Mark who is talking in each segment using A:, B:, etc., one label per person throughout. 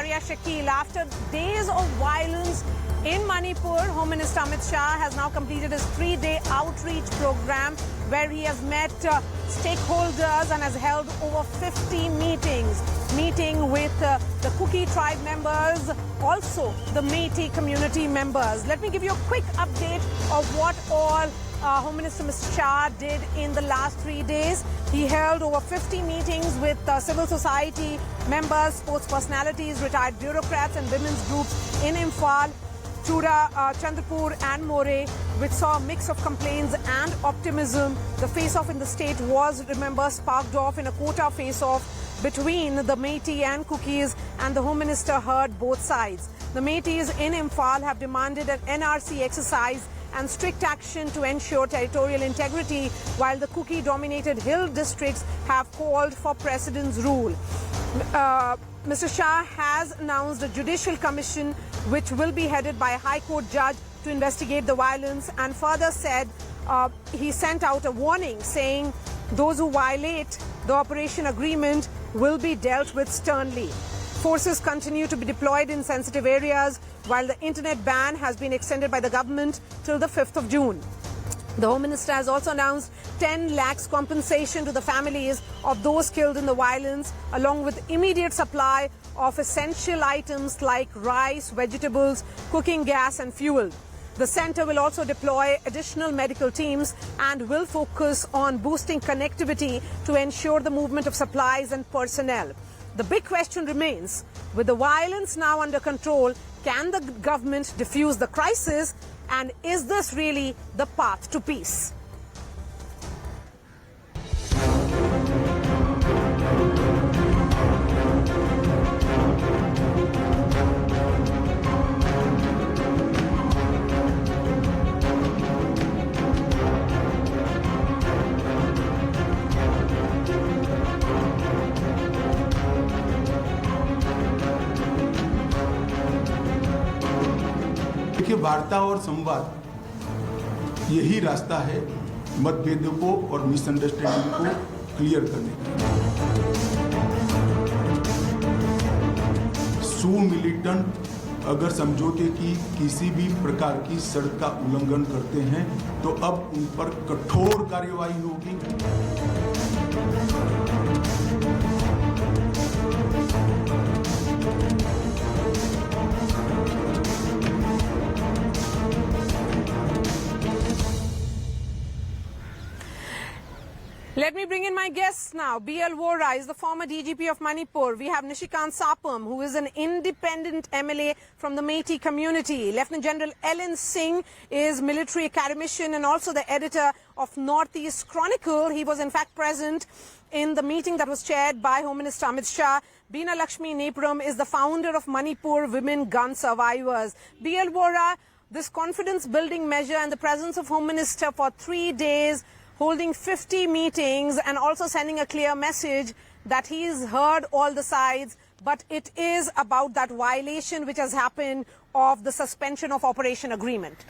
A: Maria Shakil. After days of violence in Manipur, Home Minister Amit Shah has now completed his 3-day outreach program where he has met stakeholders and has held over 50 meetings, meeting with the Kuki tribe members, also the Meitei community members. Let me give you a quick update of what all Home Minister Mr. Shah did in the last 3 days. He held over 50 meetings with civil society members, sports personalities, retired bureaucrats and women's groups in Imphal, Chura, Chandrapur and More, which saw a mix of complaints and optimism. The face-off in the state was, remember, sparked off in a quota face-off between the Meitei and Kukis, and the Home Minister heard both sides. The Meiteis in Imphal have demanded an NRC exercise and strict action to ensure territorial integrity, while the Kuki-dominated hill districts have called for precedence rule. Mr. Shah has announced a judicial commission which will be headed by a High Court judge to investigate the violence, and further said he sent out a warning saying those who violate the operation agreement will be dealt with sternly. Forces continue to be deployed in sensitive areas, while the internet ban has been extended by the government till the 5th of June. The Home Minister has also announced 10 lakhs compensation to the families of those killed in the violence, along with immediate supply of essential items like rice, vegetables, cooking gas and fuel. The centre will also deploy additional medical teams and will focus on boosting connectivity to ensure the movement of supplies and personnel. The big question remains, with the violence now under control, can the government defuse the crisis, and is this really the path to peace?
B: देखिए, वार्ता और संवाद यही रास्ता है मतभेदों को और मिसअंडरस्टैंडिंग को क्लियर करने का। सू मिलिटेंट अगर समझौते की किसी भी प्रकार की शर्त का उल्लंघन करते हैं तो अब उन पर कठोर कार्यवाही होगी।
A: Let me bring in my guests now. B.L. Vora is the former DGP of Manipur. We have Nishikant Sapam, who is an independent MLA from the Meitei community. Lieutenant General Ellen Singh is military academician and also the editor of Northeast Chronicle. He was in fact present in the meeting that was chaired by Home Minister Amit Shah. Beena Lakshmi Nepram is the founder of Manipur Women Gun Survivors. B.L. Vora, this confidence-building measure and the presence of Home Minister for 3 days, holding 50 meetings and also sending a clear message that he's heard all the sides, but it is about that violation which has happened of the suspension of operation agreement.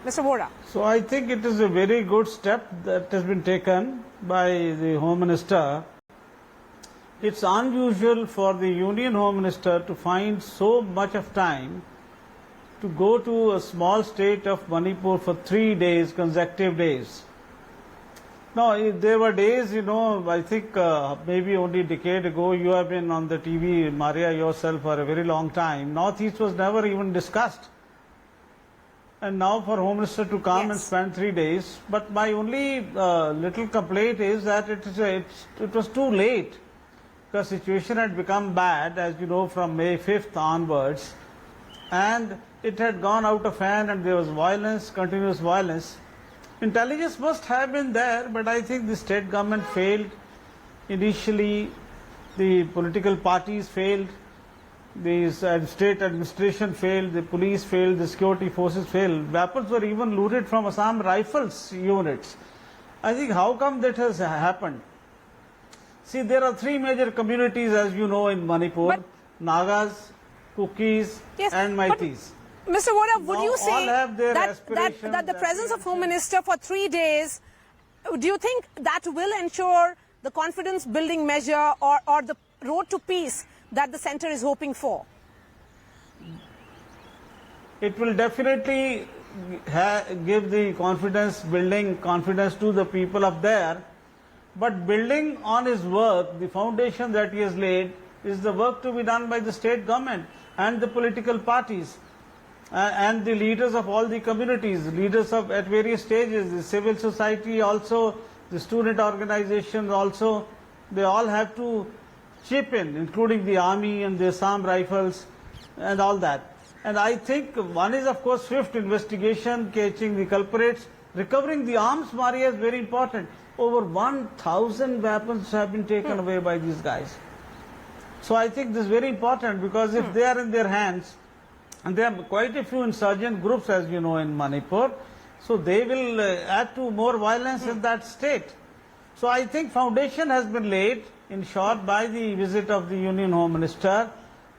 A: Mr. Vora.
C: So I think it is a very good step that has been taken by the Home Minister. It's unusual for the Union Home Minister to find so much of time to go to a small state of Manipur for 3 days, consecutive days. Now, there were days, I think maybe only a decade ago, you have been on the TV, Maria, yourself, for a very long time. Northeast was never even discussed. And now for Home Minister to come and spend 3 days. But my only little complaint is that it was too late. The situation had become bad, as you know, from May 5th onwards. And it had gone out of hand and there was violence, continuous violence. Intelligence must have been there, but I think the state government failed. Initially, the political parties failed, the state administration failed, the police failed, the security forces failed. Weapons were even looted from Assam Rifles units. I think how come that has happened? See, there are 3 major communities, as you know, in Manipur: Nagas, Kukis and Meiteis.
A: Mr. Vora, would you say
C: that
A: the presence of Home Minister for 3 days, do you think that will ensure the confidence building measure or the road to peace that the center is hoping for?
C: It will definitely give the building confidence to the people up there. But building on his work, the foundation that he has laid is the work to be done by the state government and the political parties and the leaders of all the communities, leaders of at various stages, the civil society also, the student organizations also, they all have to chip in, including the army and the Assam Rifles and all that. And I think one is, of course, swift investigation, catching the culprits, recovering the arms, Maria, is very important. Over 1,000 weapons have been taken away by these guys. So I think this is very important, because if they are in their hands, and there are quite a few insurgent groups, as you know, in Manipur, so they will add to more violence in that state. So I think foundation has been laid, in short, by the visit of the Union Home Minister,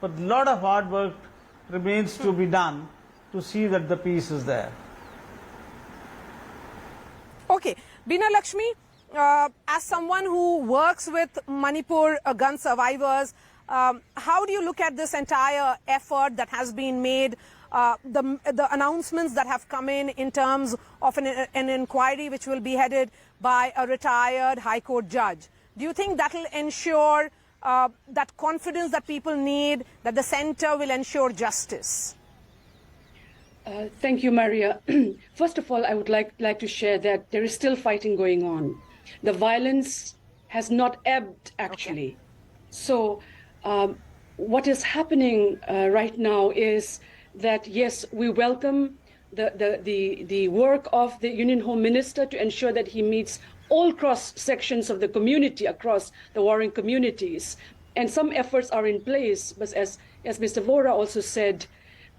C: but a lot of hard work remains to be done to see that the peace is there.
A: Okay, Bina Lakshmi, as someone who works with Manipur gun survivors, how do you look at this entire effort that has been made, the announcements that have come in terms of an inquiry which will be headed by a retired High Court judge? Do you think that will ensure that confidence that people need, that the center will ensure justice?
D: Thank you, Maria. First of all, I would like to share that there is still fighting going on. The violence has not ebbed, actually. Okay. So what is happening right now is that, yes, we welcome the work of the Union Home Minister to ensure that he meets all cross sections of the community, across the warring communities. And some efforts are in place, but as Mr. Vora also said,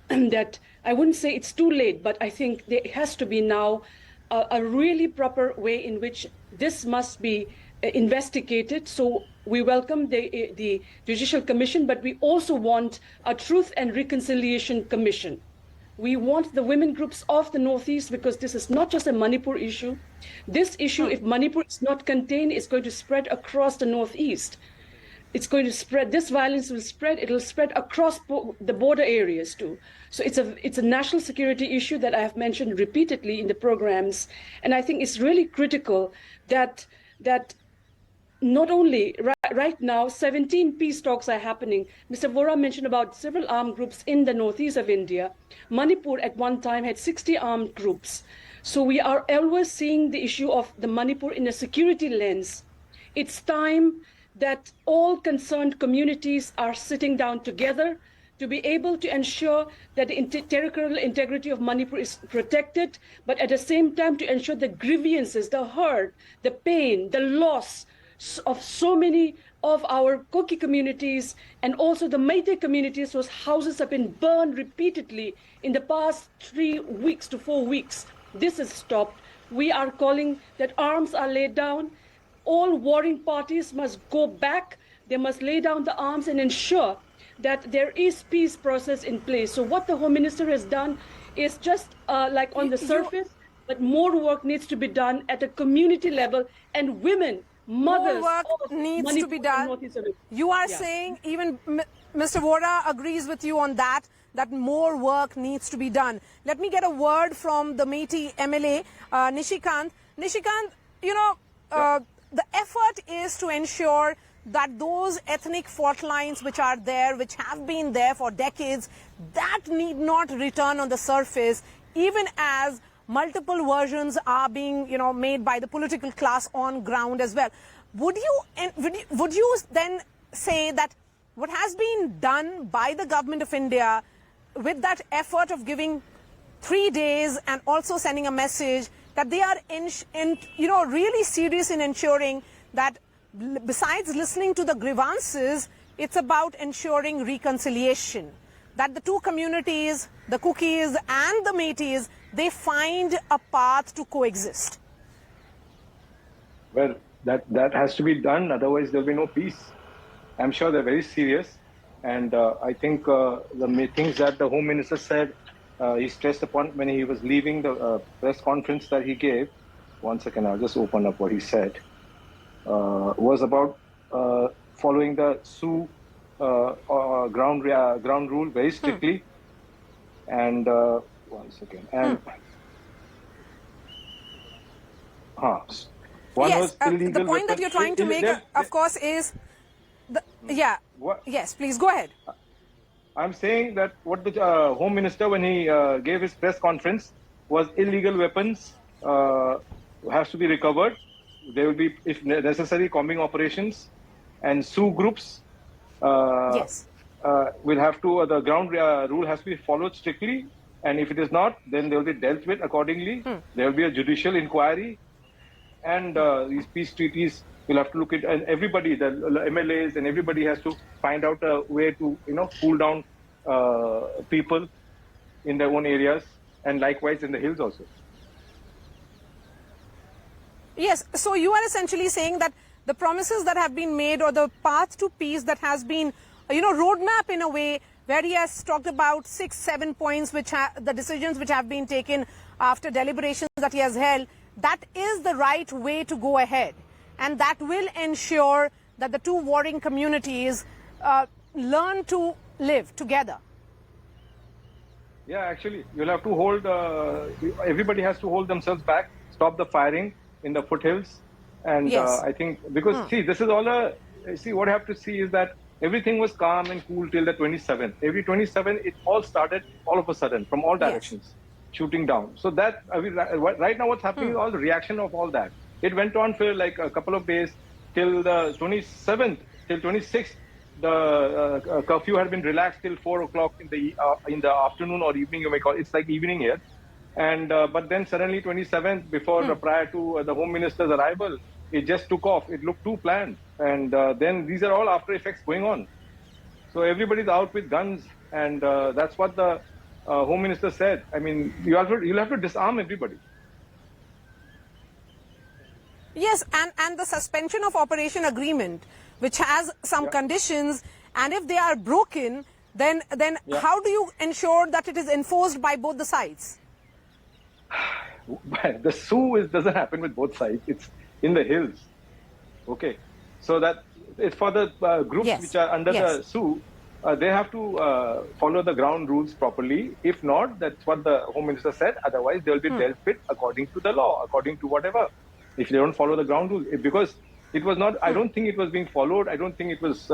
D: that I wouldn't say it's too late, but I think there has to be now a really proper way in which this must be investigated. So we welcome the Judicial Commission, but we also want a Truth and Reconciliation Commission. We want the women groups of the Northeast, because this is not just a Manipur issue. This issue, if Manipur is not contained, is going to spread across the Northeast. It's going to spread, this violence will spread, it'll spread across the border areas too. So it's a national security issue that I have mentioned repeatedly in the programs. And I think it's really critical that not only right now, 17 peace talks are happening. Mr. Vora mentioned about several armed groups in the northeast of India. Manipur at one time had 60 armed groups. So we are always seeing the issue of the Manipur in a security lens. It's time that all concerned communities are sitting down together to be able to ensure that the territorial integrity of Manipur is protected, but at the same time to ensure the grievances, the hurt, the pain, the loss of so many of our Koki communities and also the Meitei communities whose houses have been burned repeatedly in the past 3 weeks to 4 weeks. This is stopped. We are calling that arms are laid down. All warring parties must go back. They must lay down the arms and ensure that there is peace process in place. So what the Home Minister has done is just like on the surface, but more work needs to be done at a community level, and women, mothers,
A: more work needs to be done. You are saying, even Mr. Vora agrees with you on that more work needs to be done. Let me get a word from the Meitei MLA, Nishikant. Nishikant, you know, the effort is to ensure that those ethnic fault lines which are there, which have been there for decades, that need not return on the surface, even as multiple versions are being, made by the political class on ground as well. Would you then say that what has been done by the government of India with that effort of giving 3 days and also sending a message that they are really serious in ensuring that besides listening to the grievances, it's about ensuring reconciliation, that the two communities, the Kukis and the Meiteis, they find a path to coexist?
E: Well, that has to be done, otherwise there'll be no peace. I'm sure they're very serious, and I think the things that the Home Minister said, he stressed upon when he was leaving the press conference that he gave. One second, I'll just open up what he said. was about following the Sioux ground rule very strictly. And one second. And one
A: Yes,
E: was illegal.
A: the point that you're trying to make, of course, is yes, please go ahead.
E: I'm saying that what the Home Minister, when he gave his press conference, was illegal weapons has to be recovered. There will be, if necessary, combing operations, and Sioux groups
A: Yes.
E: will have to, the ground rule has to be followed strictly, and if it is not, then they will be dealt with accordingly. There will be a judicial inquiry, and these peace treaties will have to look at, and everybody, the MLAs and everybody has to find out a way to, cool down people in their own areas, and likewise in the hills also.
A: Yes, so you are essentially saying that the promises that have been made, or the path to peace that has been, roadmap in a way, where he has talked about 6-7 points, which the decisions which have been taken after deliberations that he has held, that is the right way to go ahead. And that will ensure that the two warring communities learn to live together.
E: Yeah, actually, you'll have to hold, everybody has to hold themselves back, stop the firing in the foothills. And
A: Yes.
E: I think, because see, this is all what I have to see is that everything was calm and cool till the 27th. Every 27th, it all started all of a sudden from all directions, shooting down. So that, right now what's happening is all the reaction of all that. It went on for like a couple of days till the 27th, till 26th. The curfew had been relaxed till 4 o'clock in the afternoon or evening, you may call it. It's like evening here. And but then suddenly 27th, prior to the Home Minister's arrival, it just took off. It looked too planned. And then these are all after effects going on. So everybody's out with guns, and that's what the Home Minister said. I mean, you'll have to disarm everybody.
A: Yes, and the suspension of operation agreement, which has some conditions, and if they are broken, then how do you ensure that it is enforced by both the sides?
E: The Sioux doesn't happen with both sides. It's in the hills. Okay. So that it's for the groups which are under the Sioux. They have to follow the ground rules properly. If not, that's what the Home Minister said. Otherwise, they will be dealt with according to the law, according to whatever. If they don't follow the ground rules, because it was not. I don't think it was being followed. I don't think it was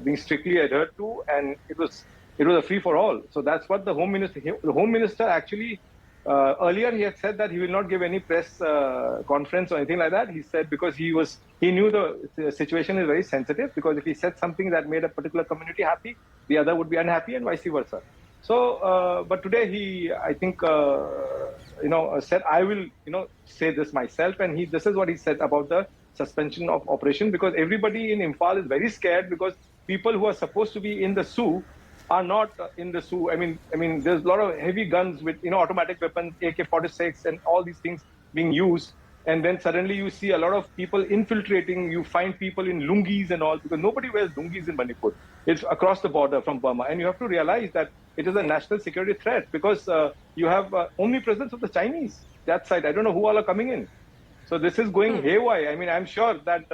E: being strictly adhered to, and it was a free for all. So that's what the Home Minister actually. Earlier, he had said that he will not give any press conference or anything like that. He said because he knew the situation is very sensitive, because if he said something that made a particular community happy, the other would be unhappy, and vice versa. So, but today he, I think, said, I will, say this myself, and this is what he said about the suspension of operation, because everybody in Imphal is very scared, because people who are supposed to be in the Sioux are not in the Sioux. I mean, there's a lot of heavy guns with, automatic weapons, AK-46 and all these things being used. And then suddenly you see a lot of people infiltrating. You find people in lungis and all, because nobody wears lungis in Manipur. It's across the border from Burma. And you have to realize that it is a national security threat, because you have omnipresence of the Chinese, that side. I don't know who all are coming in. So this is going haywire. I mean, I'm sure that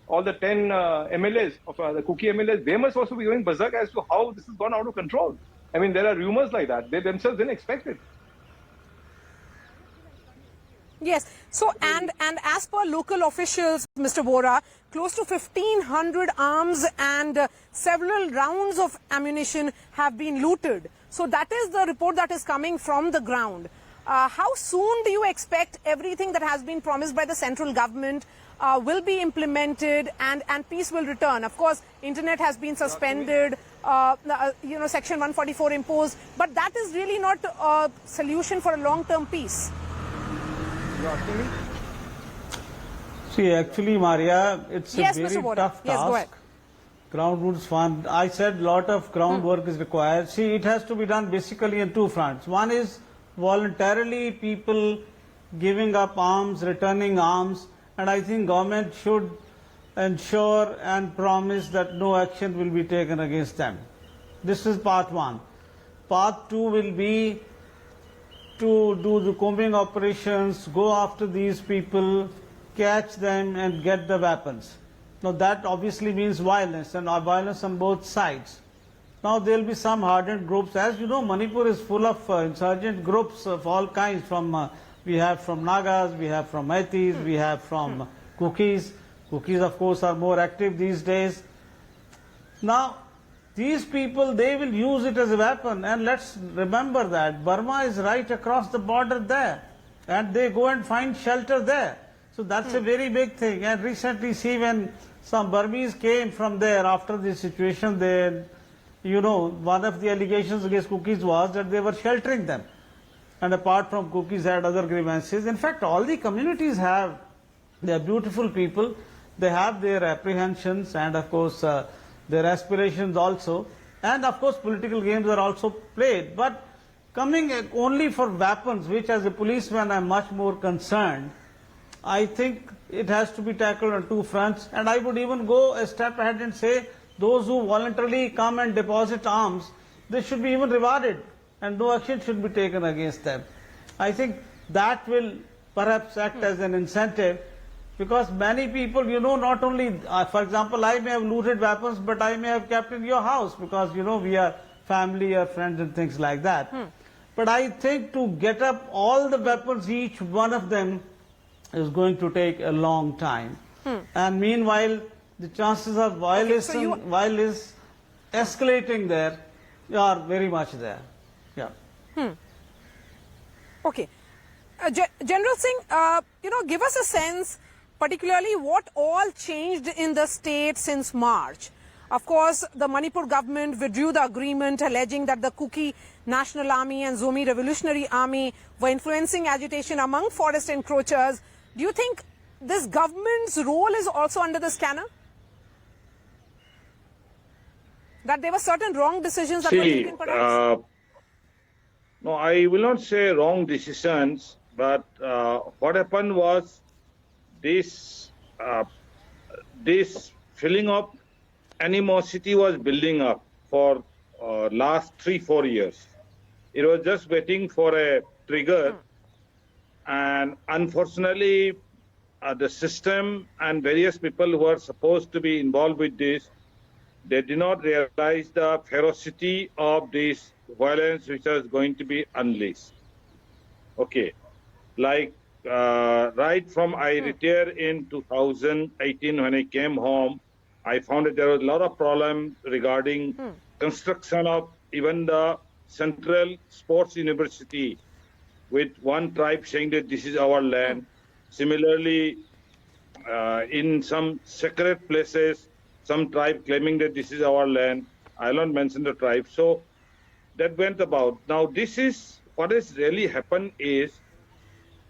E: all the 10 MLAs of the Kuki MLAs, they must also be going berserk as to how this has gone out of control. I mean, there are rumors like that. They themselves didn't expect it.
A: Yes. So, and as per local officials, Mr. Vora, close to 1,500 arms and several rounds of ammunition have been looted. So that is the report that is coming from the ground. How soon do you expect everything that has been promised by the central government will be implemented and peace will return? Of course, internet has been suspended, Section 144 imposed, but that is really not a solution for a long-term peace.
C: See, actually, Maria, it's a very
A: Mr. Vora.
C: tough
A: Yes, go ahead.
C: task. Ground roots fund. I said lot of groundwork is required. See, it has to be done basically on two fronts. One is voluntarily people giving up arms, returning arms, and I think government should ensure and promise that no action will be taken against them. This is part one. Part two will be to do the combing operations, go after these people, catch them and get the weapons. Now that obviously means violence, and violence on both sides. Now there will be some hardened groups. As you know, Manipur is full of insurgent groups of all kinds. We have from Nagas, we have from Meiteis, we have from Kukis. Kukis, of course, are more active these days. Now, these people, they will use it as a weapon, and let's remember that Burma is right across the border there, and they go and find shelter there. So that's a very big thing. And recently, see, when some Burmese came from there after the situation there, you know, one of the allegations against Kukis was that they were sheltering them. And apart from Kukis had other grievances. In fact, all the communities have, they are beautiful people, they have their apprehensions and of course their aspirations also. And of course political games are also played. But coming only for weapons, which as a policeman I am much more concerned, I think it has to be tackled on two fronts. And I would even go a step ahead and say those who voluntarily come and deposit arms, they should be even rewarded and no action should be taken against them. I think that will perhaps act as an incentive, because many people, you know, not only, for example, I may have looted weapons, but I may have kept in your house because, you know, we are family or friends and things like that. But I think to get up all the weapons, each one of them, is going to take a long time. And meanwhile, the chances of violence escalating there are very much there. Yeah.
A: Okay. General Singh, you know, give us a sense, particularly what all changed in the state since March. Of course, the Manipur government withdrew the agreement alleging that the Kuki National Army and Zomi Revolutionary Army were influencing agitation among forest encroachers. Do you think this government's role is also under the scanner? That there were certain wrong decisions that were taken perhaps?
F: No, I will not say wrong decisions, but what happened was this filling up animosity was building up for last 3-4 years. It was just waiting for a trigger, and unfortunately, the system and various people who are supposed to be involved with this, they did not realize the ferocity of this violence which was going to be unleashed. Okay, like right from I retired in 2018, when I came home, I found that there was a lot of problem regarding construction of even the Central Sports University, with one tribe saying that this is our land. Similarly, in some sacred places, some tribe claiming that this is our land. I will not mention the tribe. So that went about. Now, this is what has really happened is,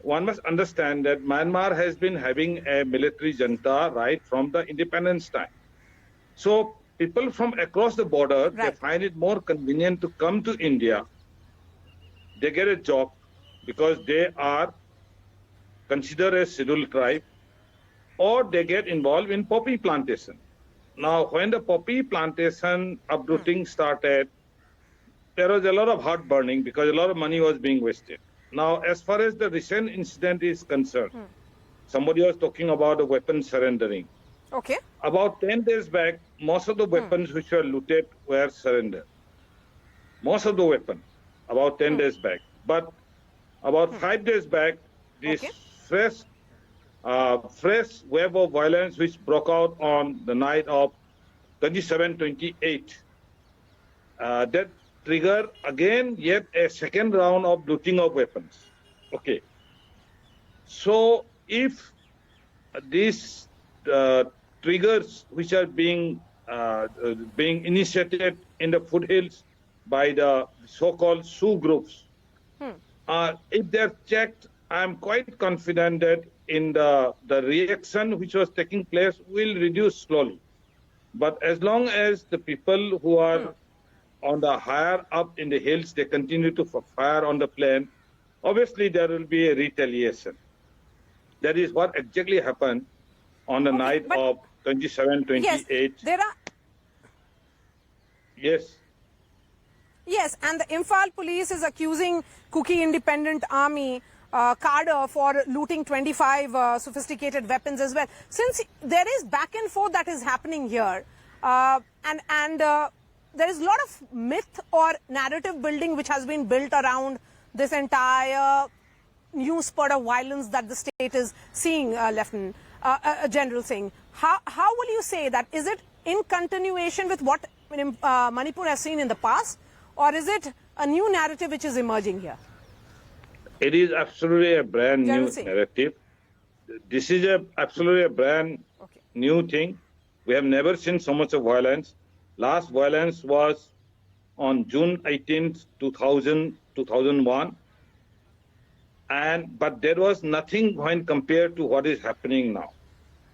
F: one must understand that Myanmar has been having a military junta right from the independence time. So people from across the border, they find it more convenient to come to India. They get a job because they are considered a scheduled tribe, or they get involved in poppy plantation. Now, when the poppy plantation uprooting started, there was a lot of heart burning because a lot of money was being wasted. Now, as far as the recent incident is concerned, somebody was talking about the weapons surrendering.
A: Okay.
F: About 10 days back, most of the weapons which were looted were surrendered. Most of the weapons, about 10 days back. But about 5 days back, this fresh wave of violence which broke out on the night of 27-28, that triggered again yet a second round of looting of weapons. Okay. So if these triggers which are being initiated in the foothills by the so-called Sioux groups, if they're checked, I am quite confident that in the reaction which was taking place will reduce slowly. But as long as the people who are on the higher up in the hills, they continue to fire on the plain, obviously there will be a retaliation. That is what exactly happened on the night of 27-28.
A: Yes, there are...
F: Yes.
A: Yes, and the Imphal police is accusing Kuki Independent Army cadre for looting 25 sophisticated weapons as well. Since there is back and forth that is happening here, and there is a lot of myth or narrative building which has been built around this entire new spurt of violence that the state is seeing, Lieutenant General Singh. How will you say that? Is it in continuation with what Manipur has seen in the past, or is it a new narrative which is emerging here?
F: It is absolutely a brand
A: General
F: new
A: Singh.
F: narrative. This is absolutely a brand new thing. We have never seen so much of violence. Last violence was on June 18th, 2001. But there was nothing when compared to what is happening now.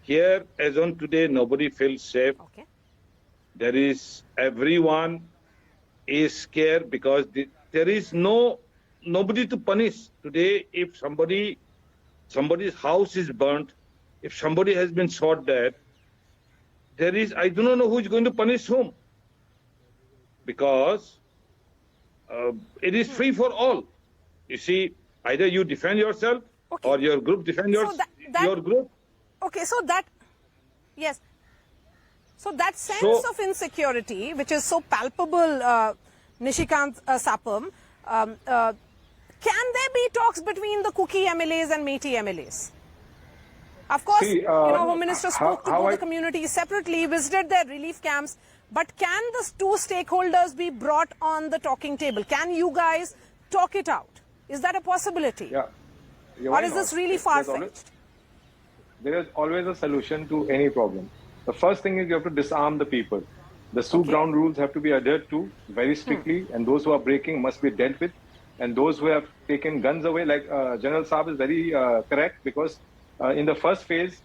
F: Here, as on today, nobody feels safe.
A: Okay.
F: There is, everyone is scared because there is nobody to punish. Today, if somebody's house is burnt, if somebody has been shot dead, I do not know who is going to punish whom. Because it is free for all. You see, either you defend yourself or your group defend your group.
A: Okay, so yes. So that sense of insecurity, which is so palpable, Nishikant Sapam, can there be talks between the Kuki MLAs and Meitei MLAs? Of course, Home Minister spoke to both the communities separately, visited their relief camps, but can the two stakeholders be brought on the talking table? Can you guys talk it out? Is that a possibility?
E: Yeah.
A: Or is this really far-fetched?
E: There is always a solution to any problem. The first thing is you have to disarm the people. The Sioux ground rules have to be adhered to very strictly, and those who are breaking must be dealt with. And those who have taken guns away, like General Saab is very correct, because in the first phase,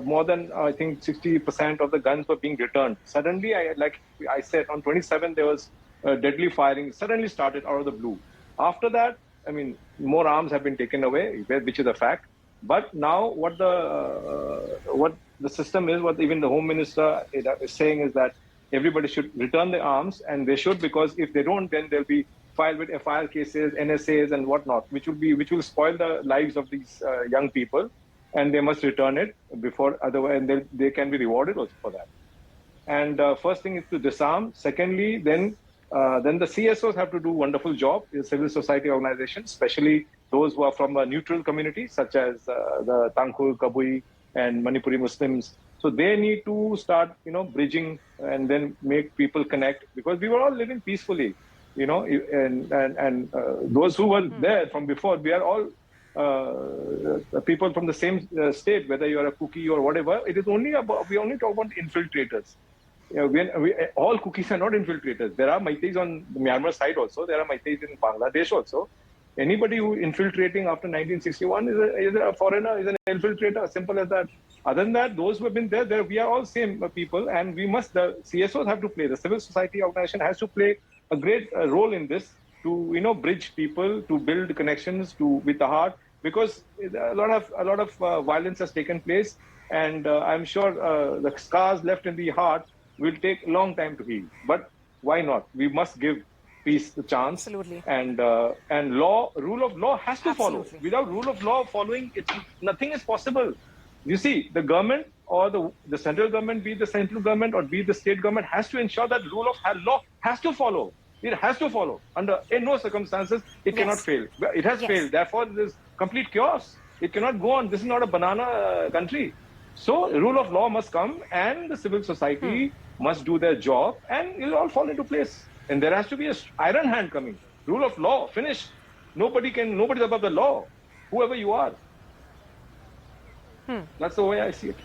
E: more than, I think, 60% of the guns were being returned. Suddenly, like I said, on 27, there was deadly firing, suddenly started out of the blue. After that, I mean, more arms have been taken away, which is a fact. But now what the system is, what even the Home Minister is saying is that everybody should return the arms, and they should, because if they don't, then they'll be filed with FIR cases, NSAs and whatnot, which will spoil the lives of these young people, and they must return it before, otherwise they can be rewarded also for that. And first thing is to disarm. Secondly, then the CSOs have to do a wonderful job, civil society organizations, especially those who are from a neutral community, such as the Tangkhul, Kabui, and Manipuri Muslims. So they need to start, bridging and then make people connect, because we were all living peacefully, and those who were there from before, we are all people from the same state, whether you are a Kuki or whatever. It is only we only talk about infiltrators. All Kukis are not infiltrators. There are Meiteis on the Myanmar side also. There are Meiteis in Bangladesh also. Anybody who infiltrating after 1961 is a foreigner, is an infiltrator, simple as that. Other than that, those who have been there, we are all same people, and the CSOs have to play, the civil society organization has to play a great role in this, to bridge people, to build connections with the heart, because a lot of violence has taken place, and I'm sure the scars left in the heart will take a long time to heal. But why not? We must give peace the chance.
A: Absolutely.
E: And rule of law has to follow. Without rule of law following, nothing is possible. You see, the government or the central government, be it the central government or be it the state government, has to ensure that rule of law has to follow. It has to follow. In no circumstances, it cannot fail. It has failed. Therefore, there is complete chaos. It cannot go on. This is not a banana country. So, rule of law must come, and the civil society must do their job, and it will all fall into place. And there has to be an iron hand coming. Rule of law, finish. Nobody's above the law, whoever you are. That's the way I see it.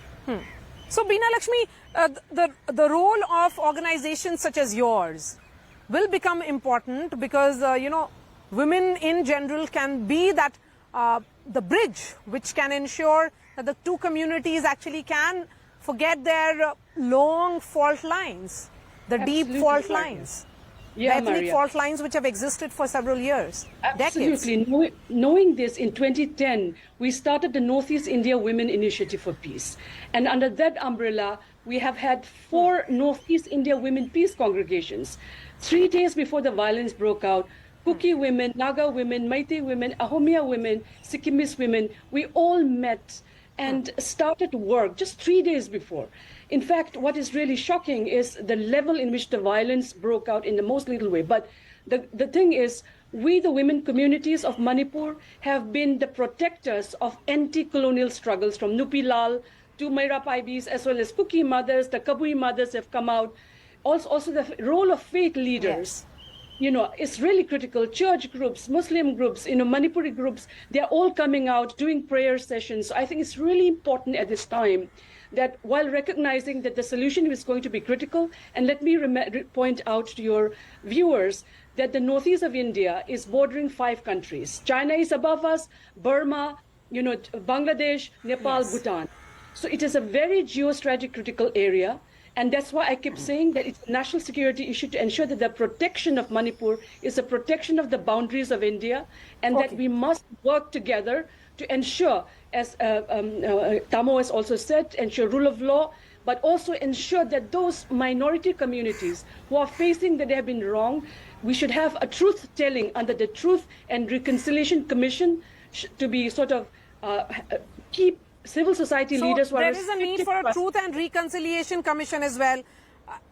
A: So, Beena Lakshmi, the role of organizations such as yours will become important, because, women in general can be that the bridge which can ensure that the two communities actually can forget their long fault lines, the deep fault lines. The ethnic fault lines which have existed for several years,
D: Absolutely.
A: decades.
D: Knowing this, in 2010, we started the Northeast India Women Initiative for Peace. And under that umbrella, we have had 4 Northeast India Women Peace congregations. 3 days before the violence broke out, Kuki women, Naga women, Meitei women, Ahomia women, Sikkimese women, we all met and started work just 3 days before. In fact, what is really shocking is the level in which the violence broke out in the most little way. But the thing is, we, the women communities of Manipur, have been the protectors of anti-colonial struggles from Nupi Lal to Meira Paibis, as well as Kuki mothers, the Kabui mothers have come out. Also the role of faith leaders. Yes. It's really critical. Church groups, Muslim groups, Manipuri groups, they're all coming out doing prayer sessions. So I think it's really important at this time that while recognizing that the solution is going to be critical, and let me point out to your viewers that the northeast of India is bordering 5 countries. China is above us, Burma, Bangladesh, Nepal, yes. Bhutan. So it is a very geostrategic critical area. And that's why I keep saying that it's a national security issue to ensure that the protection of Manipur is a protection of the boundaries of India, and that we must work together to ensure, as Tamo has also said, ensure rule of law, but also ensure that those minority communities who are facing that they have been wronged, we should have a truth telling under the Truth and Reconciliation Commission to be sort of keep civil society leaders who are
A: there is a need for a Truth and Reconciliation Commission as well.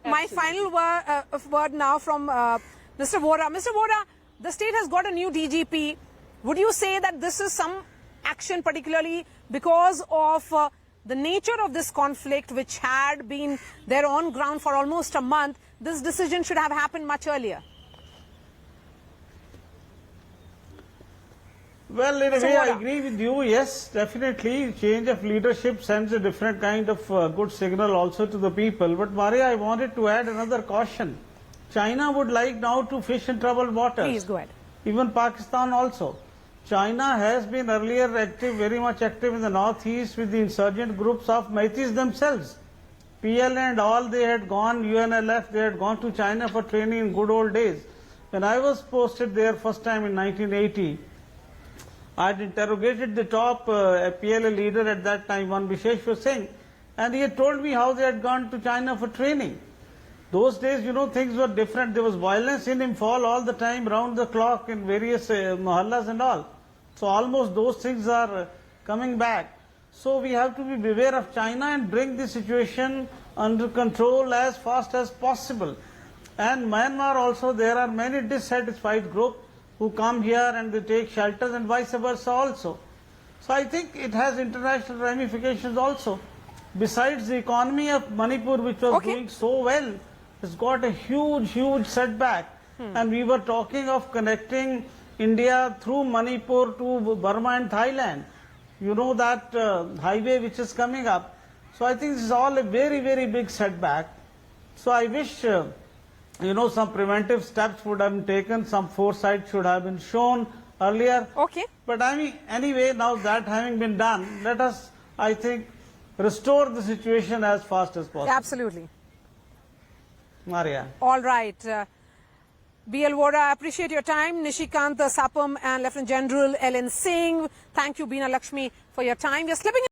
A: My final word now from Mr. Vora. Mr. Vora, the state has got a new DGP. Would you say that this is some action particularly because of the nature of this conflict, which had been there on ground for almost a month? This decision should have happened much earlier.
C: Well, in a way, I agree with you. Yes, definitely. Change of leadership sends a different kind of good signal also to the people. But Maria, I wanted to add another caution. China would like now to fish in troubled waters.
A: Please go ahead.
C: Even Pakistan also. China has been earlier active, very much active in the northeast with the insurgent groups of Meiteis themselves. PL and all, they had gone, UNLF, they had gone to China for training in good old days. When I was posted there first time in 1980, I had interrogated the top PLA leader at that time, one Visheshwar Singh, and he had told me how they had gone to China for training. Those days, things were different. There was violence in Imphal all the time, round the clock in various mohallas and all. So almost those things are coming back. So we have to be beware of China and bring the situation under control as fast as possible. And Myanmar also, there are many dissatisfied groups who come here and they take shelters, and vice versa also. So I think it has international ramifications also. Besides, the economy of Manipur, which was doing so well, has got a huge setback. And we were talking of connecting India through Manipur to Burma and Thailand. You know that highway which is coming up. So I think this is all a very big setback. So I wish some preventive steps would have been taken, some foresight should have been shown earlier. But I mean, anyway, now that having been done, let us, I think, restore the situation as fast as possible.
A: Absolutely.
C: Maria.
A: All right. BL Vora, I appreciate your time. Nishikant Sapam and Lieutenant General Ellen Singh. Thank you, Beena Lakshmi, for your time. We are slipping